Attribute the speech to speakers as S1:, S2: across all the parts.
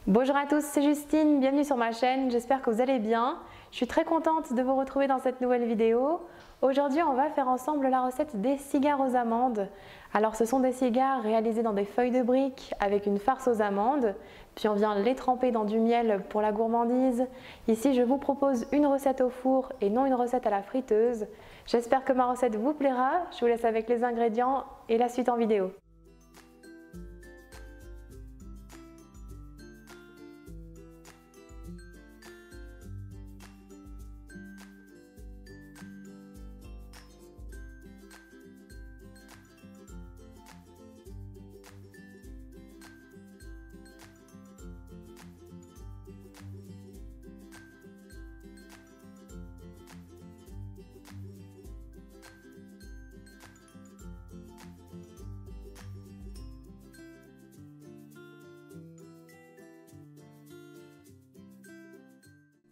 S1: Bonjour à tous, c'est Justine, bienvenue sur ma chaîne, j'espère que vous allez bien. Je suis très contente de vous retrouver dans cette nouvelle vidéo. Aujourd'hui, on va faire ensemble la recette des cigares aux amandes. Alors ce sont des cigares réalisés dans des feuilles de briques avec une farce aux amandes, puis on vient les tremper dans du miel pour la gourmandise. Ici, je vous propose une recette au four et non une recette à la friteuse. J'espère que ma recette vous plaira, je vous laisse avec les ingrédients et la suite en vidéo.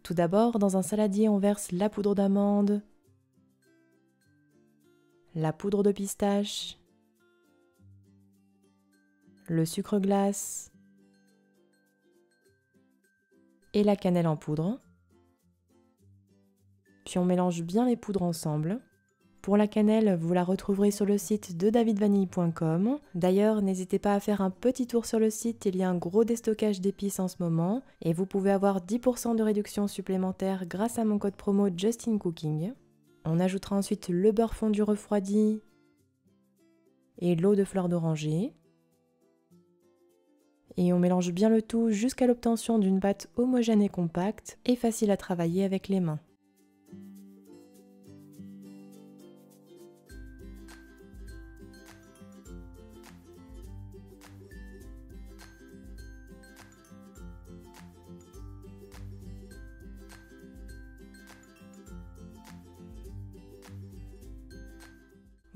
S2: Tout d'abord, dans un saladier, on verse la poudre d'amande, la poudre de pistache, le sucre glace et la cannelle en poudre. Puis on mélange bien les poudres ensemble. Pour la cannelle, vous la retrouverez sur le site de davidvanille.com. D'ailleurs, n'hésitez pas à faire un petit tour sur le site, il y a un gros déstockage d'épices en ce moment et vous pouvez avoir 10% de réduction supplémentaire grâce à mon code promo JustinCooking. On ajoutera ensuite le beurre fondu refroidi et l'eau de fleur d'oranger. Et on mélange bien le tout jusqu'à l'obtention d'une pâte homogène et compacte et facile à travailler avec les mains.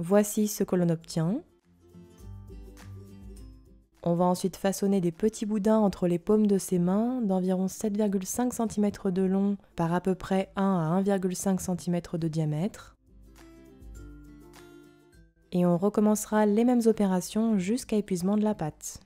S2: Voici ce que l'on obtient. On va ensuite façonner des petits boudins entre les paumes de ses mains d'environ 7,5 cm de long par à peu près 1 à 1,5 cm de diamètre. Et on recommencera les mêmes opérations jusqu'à épuisement de la pâte.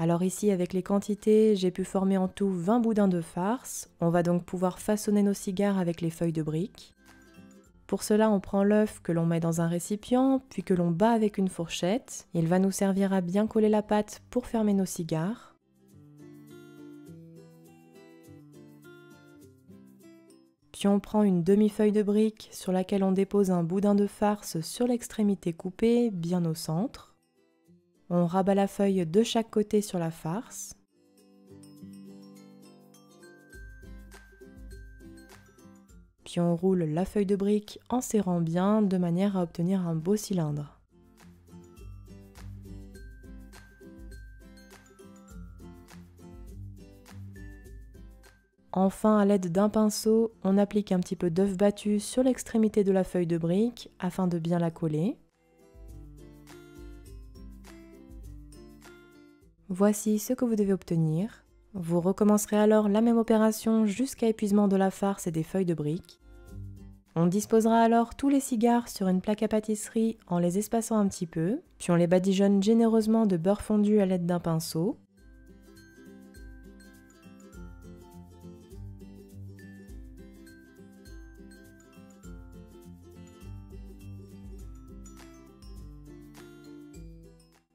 S2: Alors ici, avec les quantités, j'ai pu former en tout 20 boudins de farce. On va donc pouvoir façonner nos cigares avec les feuilles de briques. Pour cela, on prend l'œuf que l'on met dans un récipient, puis que l'on bat avec une fourchette. Il va nous servir à bien coller la pâte pour fermer nos cigares. Puis on prend une demi-feuille de brique sur laquelle on dépose un boudin de farce sur l'extrémité coupée, bien au centre. On rabat la feuille de chaque côté sur la farce. Puis on roule la feuille de brique en serrant bien de manière à obtenir un beau cylindre. Enfin, à l'aide d'un pinceau, on applique un petit peu d'œuf battu sur l'extrémité de la feuille de brique afin de bien la coller. Voici ce que vous devez obtenir. Vous recommencerez alors la même opération jusqu'à épuisement de la farce et des feuilles de briques. On disposera alors tous les cigares sur une plaque à pâtisserie en les espaçant un petit peu, puis on les badigeonne généreusement de beurre fondu à l'aide d'un pinceau.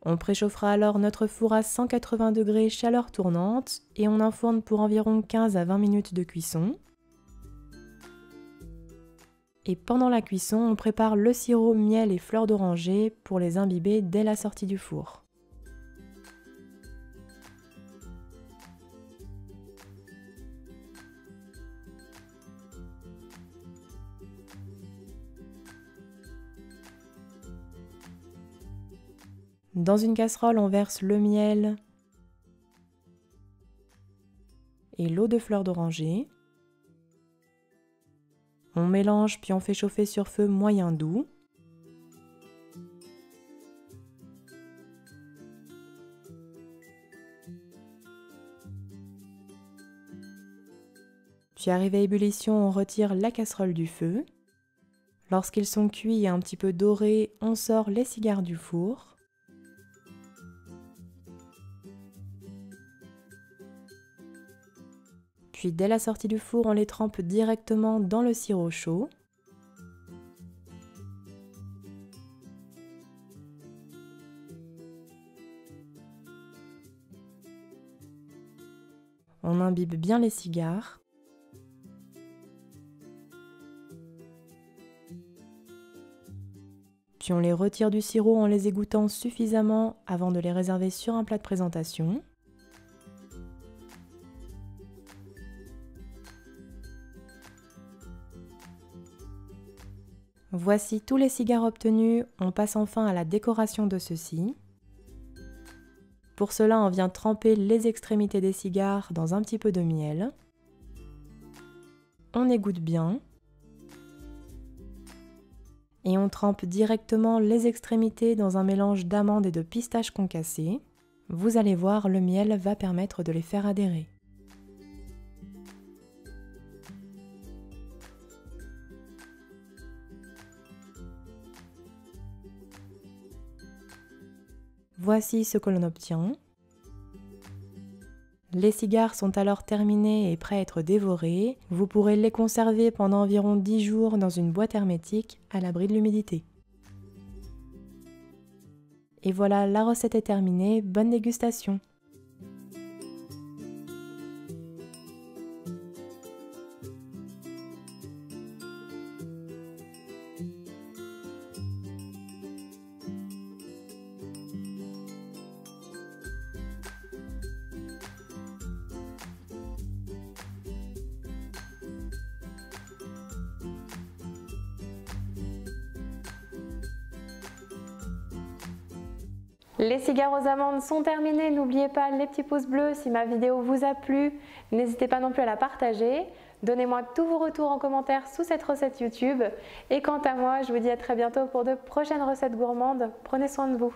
S2: On préchauffera alors notre four à 180 degrés chaleur tournante et on enfourne pour environ 15 à 20 minutes de cuisson. Et pendant la cuisson, on prépare le sirop, miel et fleurs d'oranger pour les imbiber dès la sortie du four. Dans une casserole, on verse le miel et l'eau de fleur d'oranger. On mélange puis on fait chauffer sur feu moyen doux. Puis arrivé à ébullition, on retire la casserole du feu. Lorsqu'ils sont cuits et un petit peu dorés, on sort les cigares du four. Puis dès la sortie du four, on les trempe directement dans le sirop chaud. On imbibe bien les cigares. Puis on les retire du sirop en les égouttant suffisamment avant de les réserver sur un plat de présentation. Voici tous les cigares obtenus, on passe enfin à la décoration de ceux-ci. Pour cela, on vient tremper les extrémités des cigares dans un petit peu de miel. On égoutte bien. Et on trempe directement les extrémités dans un mélange d'amandes et de pistaches concassées. Vous allez voir, le miel va permettre de les faire adhérer. Voici ce que l'on obtient. Les cigares sont alors terminés et prêts à être dévorés. Vous pourrez les conserver pendant environ 10 jours dans une boîte hermétique à l'abri de l'humidité. Et voilà, la recette est terminée. Bonne dégustation!
S1: Les cigares aux amandes sont terminés. N'oubliez pas les petits pouces bleus si ma vidéo vous a plu. N'hésitez pas non plus à la partager. Donnez-moi tous vos retours en commentaire sous cette recette YouTube. Et quant à moi, je vous dis à très bientôt pour de prochaines recettes gourmandes. Prenez soin de vous.